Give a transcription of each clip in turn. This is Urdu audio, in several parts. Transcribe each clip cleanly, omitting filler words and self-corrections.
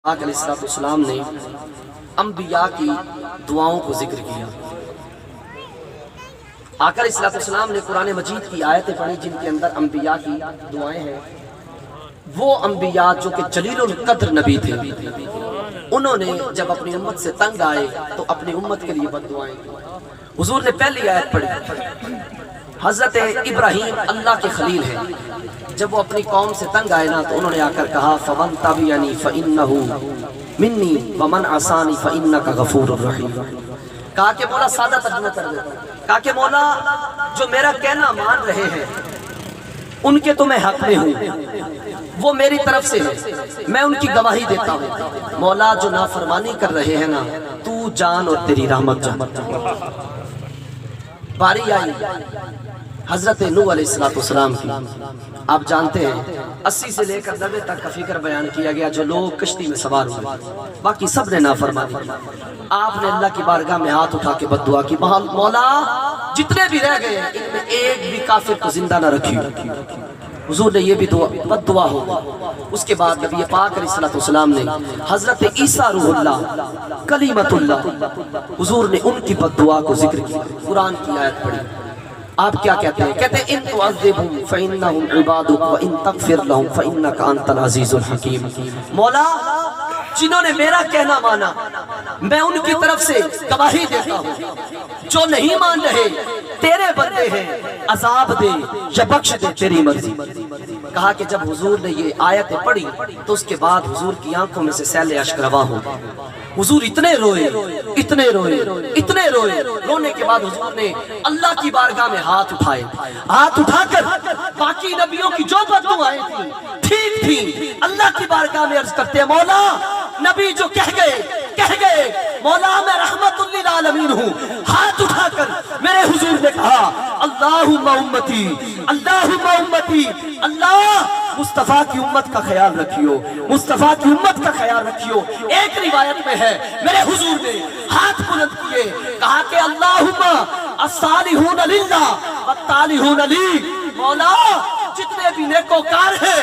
آقا علیہ السلام نے انبیاء کی دعاؤں کو ذکر کیا۔ آقا علیہ السلام نے قرآن مجید کی آیتیں پڑھی جن کے اندر انبیاء کی دعائیں ہیں۔ وہ انبیاء جو کہ جلیل القدر نبی تھے، انہوں نے جب اپنی امت سے تنگ آئے تو اپنی امت کے لیے بد دعائیں کی۔ حضور نے پہلی آیت پڑھی، حضرت ابراہیم اللہ کے خلیل ہیں، جب وہ اپنی قوم سے تنگ آئے نا تو انہوں نے آ کر کہا فَمَن تَبِعَنِي فَإِنَّهُ مِنِّي وَمَنْ عَصَانِي فَإِنَّكَ غَفُورٌ رَحِيمٌ۔ کہا کہ مولا سادہ ترجمہ کر دیتا ہوں، کہا کہ مولا جو میرا کہنا مان رہے ہیں ان کے تو میں حق میں ہوں، وہ میری طرف سے ہے، میں ان کی گواہی دیتا ہوں۔ مولا جو نافرمانی کر رہے ہیں نا تو جان اور تیری رحمت جان۔ باری آئی حضرت نوح علیہ السلام کی، آپ جانتے ہیں 80 سے لے کر 90 تک کا فکر بیان کیا گیا جو لوگ کشتی میں سوار ہوئے، باقی سب نے نافرمانی کی۔ آپ نے اللہ کی بارگاہ میں ہاتھ اٹھا کے بد دعا کی، مولا جتنے بھی رہ گئے ان میں ایک بھی کافر کو زندہ نہ رکھی۔ حضور نے یہ بھی بد دعا ہو۔ اس کے بعد نبی پاک علیہ السلام نے حضرت عیسیٰ روح اللہ کلیمت اللہ، حضور نے ان کی بد دعا کو ذکر کیا، قرآن کی آیت پڑھی۔ آپ کیا کہتے ہیں؟ کہتے ہیں ان تعذبہم فإنہم عبادک وإن تغفر لہم فإنک انت العزیز الحکیم۔ مولا جنہوں نے میرا کہنا مانا میں ان کی طرف سے گواہی دیتا ہوں، جو نہیں مان رہے تیرے بندے ہیں، عذاب دے یا بخش دے تیری مرضی۔ کہا کہ جب حضور نے یہ آیتیں پڑھی تو اس کے بعد حضور کی آنکھوں میں سے سیل اشک رواں ہو گئے۔ حضور اتنے روئے اتنے روئے اتنے روئے، رونے کے بعد حضور نے اللہ کی بارگاہ میں ہاتھ اٹھائے، ہاتھ اٹھا کر باقی نبیوں کی جو بد دعائیں تھیں ٹھیک تھی، اللہ کی بارگاہ میں عرض کرتے ہیں مولا نبی جو کہہ گئے مولا میں رحمت للعالمین ہوں۔ ہاتھ اٹھا کر میرے حضور نے کہا اللہم امتی اللہم امتی، اللہ مصطفیٰ کی امت کا خیال رکھیو، مصطفیٰ کی امت کا خیال رکھیو۔ ایک روایت میں ہے میرے حضور نے ہاتھ بلند کیے، کہا کہ اللہم الصالحون للہ والطالحون لی، مولا جتنے بھی نیکوکار ہیں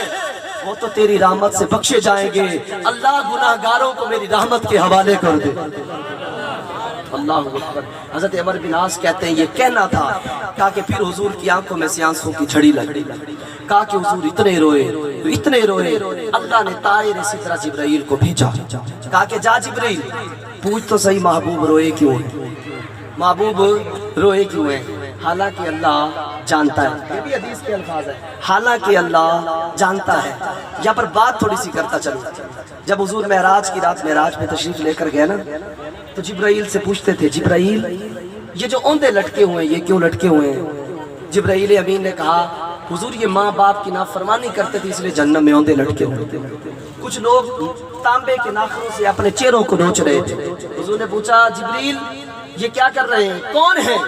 وہ تو تیری رحمت سے بخشے جائیں گے، اللہ گناہگاروں کو میری رحمت کے حوالے کر دے۔ اللہ اکبر۔ حضرت عمر بن عاص کہتے ہیں یہ کہنا تھا، کہا کہ پھر حضور کی آنکھوں میں سے آنسوں کی جھڑی لگی، کہا کہ حضور اتنے روئے، اللہ نے طائر سدرہ جبرائیل کو بھیجا، کہا کہ جا جبرائیل پوچھ تو صحیح محبوب روئے کیوں ہیں، محبوب روئے کیوں ہیں؟ حالانکہ اللہ جانتا ہے، یہ بھی حدیث کے الفاظ ہے، حالانکہ اللہ جانتا ہے۔ یہاں پر بات تھوڑی سی کرتا چلوں، جب حضور معراج کی رات معراج میں تشریف لے کر گئے نا تو جبرائیل سے پوچھتے تھے جبرائیل یہ جو اوندے لٹکے ہوئے ہیں یہ کیوں لٹکے ہوئے ہیں؟ جبرائیل امین نے کہا حضور یہ ماں باپ کی نافرمانی کرتے تھے اس لیے جہنم میں اوندے لٹکے ہوئے تھے۔ کچھ لوگ تانبے کے ناخنوں سے اپنے چہروں کو نوچ رہے تھے۔ حضور نے پوچھا جبرائیل یہ کیا کر رہے ہیں، کون ہیں؟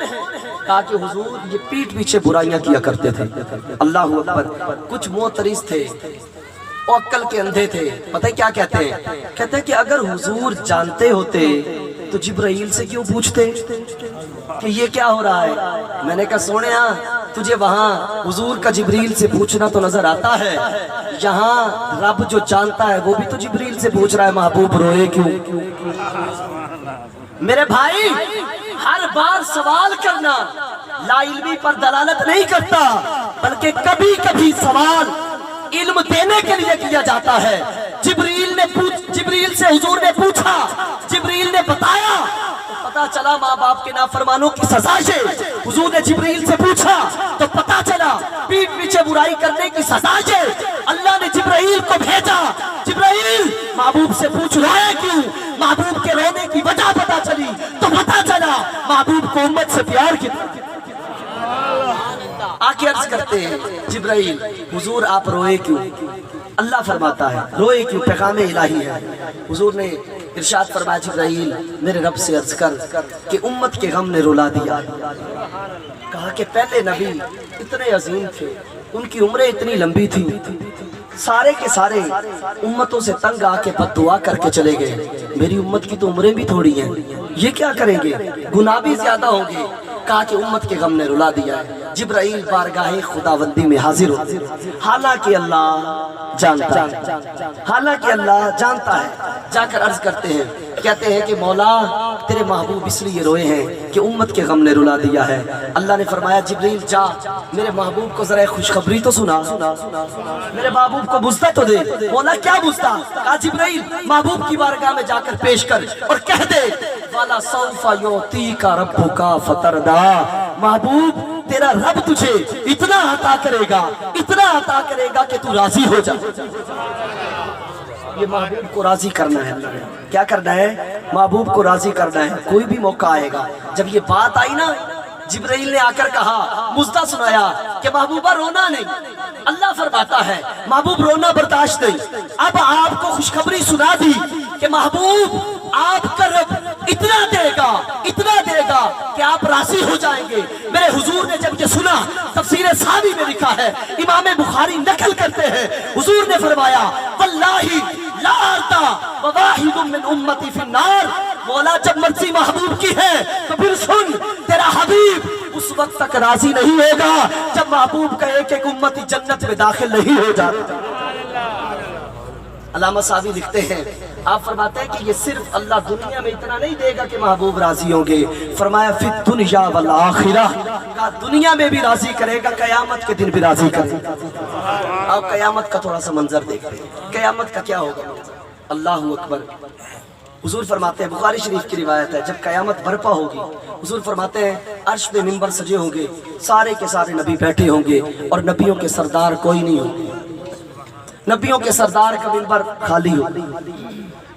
کہا کہ حضور یہ پیٹھ پیچھے برائیاں کیا کرتے تھے۔ اللہ اکبر۔ کچھ معترض تھے، عقل کے اندھے تھے، پتہ کیا کہتے ہیں؟ کہتے ہیں کہ اگر حضور جانتے ہوتے تو جبرائیل سے کیوں پوچھتے کہ یہ کیا ہو رہا ہے؟ میں نے کہا سونیا تجھے وہاں حضور کا جبرائیل سے پوچھنا تو نظر آتا ہے، یہاں رب جو جانتا ہے وہ بھی تو جبرائیل سے پوچھ رہا ہے محبوب روئے کیوں؟ میرے بھائی ہر بار سوال کرنا لا علمی پر دلالت نہیں کرتا، بلکہ کبھی کبھی سوال علم دینے کے لیے کیا جاتا ہے۔ جبرائیل سے حضور نے پوچھا، جبرائیل نے بتایا، پتا چلا ماں باپ کے نافرمانوں کی سزا ہے۔ حضور نے جبرائیل سے پوچھا تو پتا چلا پیٹھ پیچھے برائی کرنے کی سزا ہے۔ اللہ نے جبرائیل کو بھیجا، جبرائیل محبوب سے پوچھ روئے کیوں؟ محبوب کے رونے کی وجہ پتا چلی تو پتا چلا محبوب کو امت سے پیار کتنا۔ آکے عرض کرتے ہیں جبرائیل حضور آپ روئے کیوں؟ اللہ فرماتا ہے روئے کیوں، پیغام الہی ہے۔ حضور نے ارشاد فرمایا جبرائیل میرے رب سے عرض کر کہ امت کے غم نے رلا دیا۔ کہا کہ پہلے نبی اتنے عظیم تھے، ان کی عمریں اتنی لمبی تھی، سارے کے سارے امتوں سے تنگ آ کے بد دعا کر کے چلے گئے، میری امت کی تو عمریں بھی تھوڑی ہیں، یہ کیا کریں گے، گناہ بھی زیادہ ہوں گے، کہا کہ امت کے غم نے رلا دیا ہے۔ جبرائیل بارگاہ خداوندی میں حاضر ہو، حالانکہ اللہ جانتا ہے، حالانکہ اللہ جانتا ہے، جا کر عرض کرتے ہیں، کہتے ہیں کہ مولا تیرے محبوب اس لیے روئے ہیں کہ امت کے غم نے رلا دیا ہے۔ اللہ نے فرمایا جبرائیل جا میرے محبوب کو ذرا خوشخبری تو سنا، میرے محبوب کو بوستا تو دے۔ مولا کیا بوستا؟ کہا جبرائیل محبوب کی بارگاہ میں جا کر پیش کر اور کہہ دے والا سوف یعطیک ربک فترضی، محبوب تیرا رب تجھے اتنا عطا کرے گا، اتنا عطا کرے گا کہ تو راضی ہو جا۔ یہ محبوب کو راضی کرنا ہے، کیا کرنا ہے؟ محبوب کو راضی کرنا ہے۔ کوئی بھی موقع آئے گا، جب یہ بات آئی نا، جبرائیل نے آ کر کہا، مزدہ سنایا کہ محبوبہ رونا نہیں۔ اللہ فرماتا ہے محبوب رونا برداشت نہیں۔ اب آپ کو خوشخبری سنا دی کہ محبوب آپ کا رب اتنا دے گا، اتنا دے گا کہ آپ راضی ہو جائیں گے۔ میرے حضور نے جب یہ سنا، تفسیر ثانی میں لکھا ہے، امام بخاری نقل کرتے ہیں، حضور نے فرمایا واللہ لا ارتا وواحد من امتی فی النار، مولا جب مرضی محبوب کی ہے تو پھر سن، تیرا حبیب اس وقت تک راضی نہیں ہوگا جب محبوب کا ایک ایک امتی جنت میں داخل نہیں ہو جاتا۔ علامہ صاحبی لکھتے ہیں، آپ فرماتے ہیں کہ یہ صرف اللہ دنیا میں اتنا نہیں دے گا کہ محبوب راضی ہوں گے، فرمایا فی الدنیا والآخرہ، کہا دنیا میں بھی راضی کرے گا، قیامت کے دن بھی راضی کرے گا۔ آپ قیامت کا تھوڑا سا منظر دیکھتے ہیں، قیامت کا کیا ہوگا؟ اللہ اکبر۔ حضور فرماتے ہیں، بخاری شریف کی روایت ہے، جب قیامت برپا ہوگی، حضور فرماتے ہیں عرش پہ منبر سجے ہوں گے، سارے کے سارے نبی بیٹھے ہوں گے اور نبیوں کے سردار کوئی نہیں ہوگا، نبیوں کے سردار کا منبر خالی ہوگا۔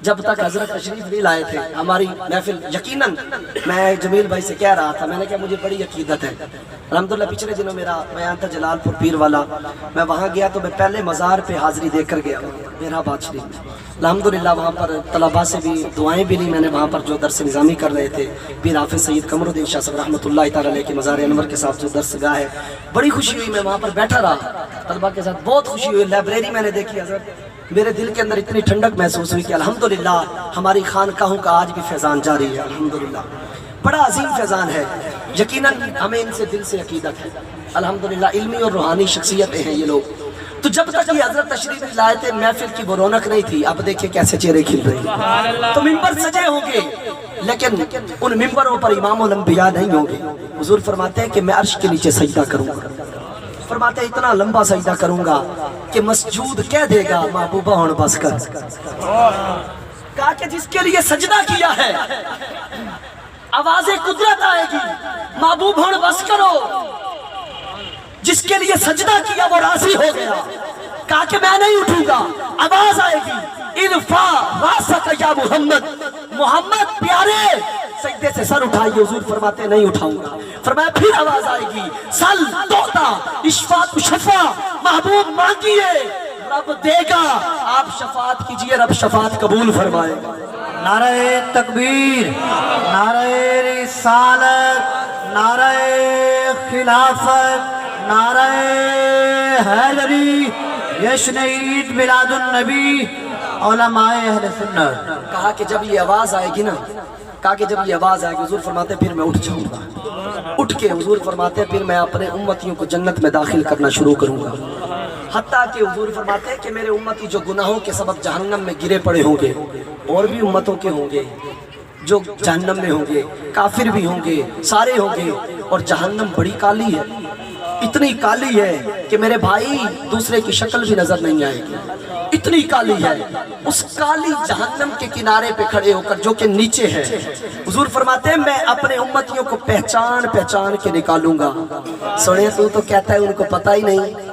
جب تک حضرت تشریف نہیں لائے تھے ہماری محفل، یقیناً میں جمیل بھائی سے کہہ رہا تھا، میں نے کہا مجھے بڑی عقیدت ہے، الحمدللہ پچھلے دنوں میرا بیان تھا جلال پور پیر والا، میں وہاں گیا تو میں پہلے مزار پہ حاضری دے کر گیا میرا بات شریف میں، الحمدللہ وہاں پر طلباء سے بھی دعائیں بھی لی میں نے، وہاں پر جو درس نظامی کر رہے تھے پیر حافظ سید قمر الدین شاہ صاحب رحمۃ اللہ تعالیٰ علیہ کے مزار انور کے ساتھ جو درس گاہ ہے، بڑی خوشی ہوئی، میں وہاں پر بیٹھا رہا طلباء کے ساتھ، بہت خوشی ہوئی، لائبریری میں نے دیکھی حضرت، میرے دل کے اندر اتنی ٹھنڈک محسوس ہوئی کہ الحمدللہ ہماری خانقاہوں کا آج بھی فیضان جاری ہے، الحمدللہ بڑا عظیم فیضان ہے، یقیناً ہمیں ان سے دل سے عقیدت ہے، الحمدللہ علمی اور روحانی شخصیتیں ہیں یہ لوگ۔ تو جب تک یہ حضرت تشریف لائے تھے محفل کی وہ رونق نہیں تھی، اب دیکھیں کیسے چہرے کھل رہے ہیں، تو ممبر سجے ہوں گے لیکن ان ممبروں پر امام الانبیاء نہیں ہوں گے۔ حضور فرماتے ہیں کہ میں عرش کے نیچے سجدہ کروں گا، فرماتے ہیں اتنا لمبا سجدہ کروں گا کہ مسجود کہہ دے گا محبوبہ ہون بس کر، کہا کہ جس کے لیے سجدہ کیا ہے آواز قدرت آئے گی محبوب ہون بس کرو، جس کے لیے سجدہ کیا وہ راضی ہو گیا، کہا کہ میں نہیں اٹھوں گا، آواز آئے گی ارفع راسک یا محمد، محمد پیارے سجدے سے سر اٹھائیے، حضور فرماتے نہیں اٹھاؤں گا، فرمایا پھر آواز آئے گی سل توتا اشفاء شفا، محبوب مانگیے رب دے گا، آپ شفاعت کیجئے رب شفاعت قبول فرمائے گا۔ نعرہ تکبیر، نعرہ رسالت، نعرہ خلافت، نعرہ حیدری، جشن عید میلاد النبی، علماء اہل سنت۔ کہا کہ جب یہ آواز آئے گی نا، کہا کہ جب یہ آواز آئے گی حضور فرماتے پھر میں اٹھ جاؤں گا، اٹھ کے حضور فرماتے پھر میں اپنے امتیوں کو جنت میں داخل کرنا شروع کروں گا، حتیٰ کہ حضور فرماتے ہیں کہ میرے امتی جو گناہوں کے سبب جہنم میں گرے پڑے ہوں گے، اور بھی امتوں کے ہوں گے جو جہنم میں ہوں گے، کافر بھی ہوں گے، سارے ہوں گے، اور جہنم بڑی کالی ہے، اتنی کالی ہے کہ میرے بھائی دوسرے کی شکل بھی نظر نہیں آئے گی، اتنی کالی ہے، اس کالی جہنم کے کنارے پہ کھڑے ہو کر جو کہ نیچے ہے، حضور فرماتے ہیں میں اپنے امتیوں کو پہچان پہچان کے نکالوں گا۔ سنے تو کہتا ہے ان کو پتہ ہی نہیں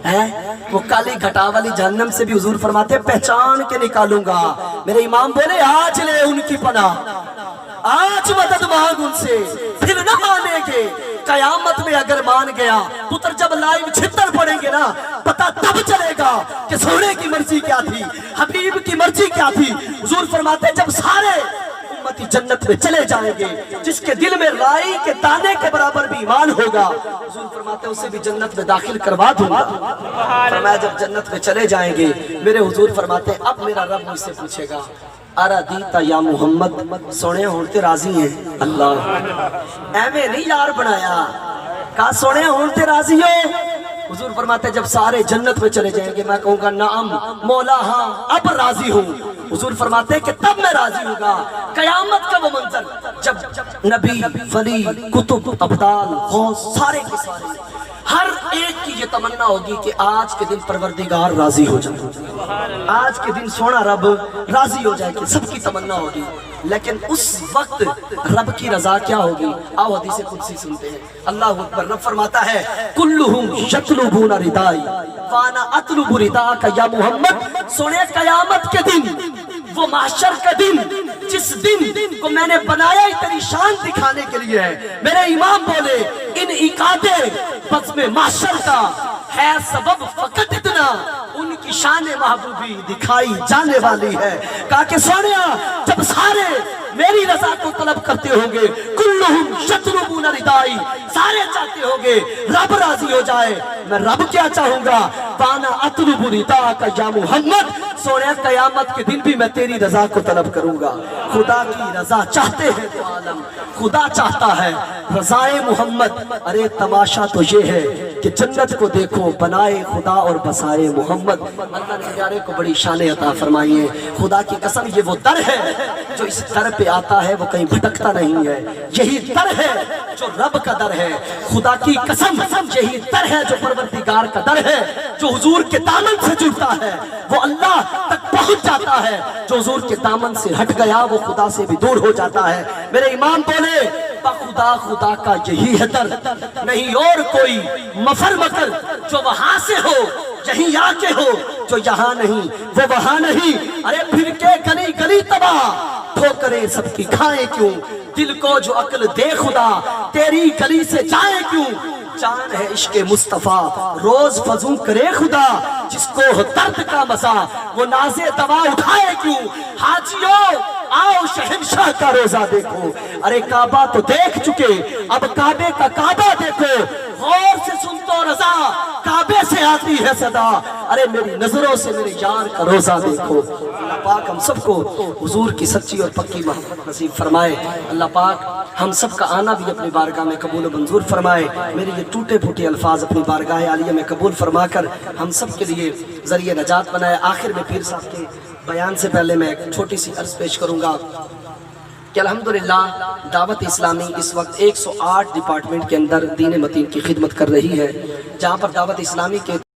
ہے، وہ کالی گھٹا والی جہنم سے بھی حضور فرماتے ہیں پہچان کے نکالوں گا۔ میرے امام بولے آج لے ان کی پناہ، آج مدد مانگ ان سے، پھر نہ مانیں گے، قیامت میں اگر مان گیا پتر جب لائیو چھتر پڑیں گے نا پتہ تب چلے گا کہ سونے کی مرضی کیا تھی، حبیب کی مرضی کیا تھی۔ حضور فرماتے ہیں جب سارے امتی جنت میں چلے جائیں گے، جس کے دل میں رائی کے دانے کے برابر بھی ایمان ہوگا، حضور فرماتے ہیں اسے بھی جنت میں داخل کروا دوں گا۔ فرمایا جب جنت میں چلے جائیں گے، میرے حضور فرماتے ہیں اب میرا رب مجھ سے پوچھے گا اردیتا یا محمد سونے ہون تے راضی ہیں اللہ ایویں نہیں یار بنایا کہا سونے ہون تے راضی ہو حضور فرماتے ہیں جب سارے جنت میں چلے جائیں گے میں کہوں گا نعم مولا ہاں اب راضی ہوں حضور فرماتے ہیں کہ تب میں راضی ہوں گا قیامت کا وہ منظر جب نبی ولی کتب ابدال غوث سارے کے سارے ہر ایک کی یہ تمنا ہوگی کہ آج کے دن پروردگار راضی ہو جائے آج کے دن سونا رب راضی ہو جائے کہ سب کی تمنا ہوگی لیکن اس وقت رب کی رضا کیا ہوگی آؤ حدیث قدسی سنتے ہیں اللہ اکبر رب فرماتا ہے کلہم یطلبون ردائی وانا اطلب رداک یا محمد سونے قیامت کے دن وہ محشر کا دن جس دن کو میں نے بنایا ہی تیری شان دکھانے کے لیے ہے میرے امام بولے ان عقادے بزم محشر کا ہے سبب فقط اتنا ان کی شان محبوبی دکھائی جانے والی ہے کہا کہ سونیا جب سارے میری رضا کو طلب کرتے ہوں گے کلہم یطلبون ردائی سارے چاہتے ہوں گے رب راضی ہو جائے میں رب کیا چاہوں گا وانا اطلب رداک یا محمد سونے قیامت کے دن بھی میں تیری رضا کو طلب کروں گا خدا کی رضا چاہتے ہیں تو عالم خدا چاہتا ہے رضائے محمد ارے تماشا تو یہ ہے کہ جنت کو دیکھو بنائے خدا اور بسائے محمد اللہ نے پیارے کو بڑی شان عطا فرمائی ہے خدا کی قسم یہ وہ در ہے جو اس در پہ آتا ہے وہ کہیں بھٹکتا نہیں ہے یہی در ہے جو رب کا در ہے خدا کی قسم یہی در ہے جو پروردگار کا در ہے جو حضور کے دامن سے جڑتا ہے وہ اللہ تک پہنچ جاتا ہے جو حضور کے دامن سے ہٹ گیا وہ خدا سے بھی دور ہو جاتا ہے میرے امام بولے خدا خدا کا یہی ہے در نہیں اور کوئی مفر مکر جو وہاں سے ہو یہیں آ کے ہو جو یہاں نہیں وہ وہاں نہیں ارے پھر کے گلی گلی تباہ ٹھوکریں سب کی کھائیں کیوں دل کو جو عقل دے خدا تیری گلی سے جائے کیوں جان ہے عشق مصطفیٰ روز فضوں کرے خدا جس کو ہو درد کا مزہ وہ ناز دوا اٹھائے کیوں حاجیوں آؤ شہنشاہ کا روزہ دیکھو ارے کعبہ تو دیکھ چکے اب کعبے کا کعبہ دیکھو غور سے سن تو رضا کعبے سے آتی ہے صدا ارے میری نظروں سے میرے یار کا روزہ دیکھو اللہ پاک ہم سب کو حضور کی سچی اور پکی محبت نصیب فرمائے اللہ پاک ہم سب کا آنا بھی اپنی بارگاہ میں قبول و منظور فرمائے میرے یہ ٹوٹے پھوٹے الفاظ اپنی بارگاہ عالیہ میں قبول فرما کر ہم سب کے لیے ذریعہ نجات بنائے آخر میں پیر صاحب کے بیان سے پہلے میں ایک چھوٹی سی عرض پیش کروں گا کہ الحمدللہ دعوت اسلامی اس وقت 108 ڈپارٹمنٹ کے اندر دین متین کی خدمت کر رہی ہے جہاں پر دعوت اسلامی کے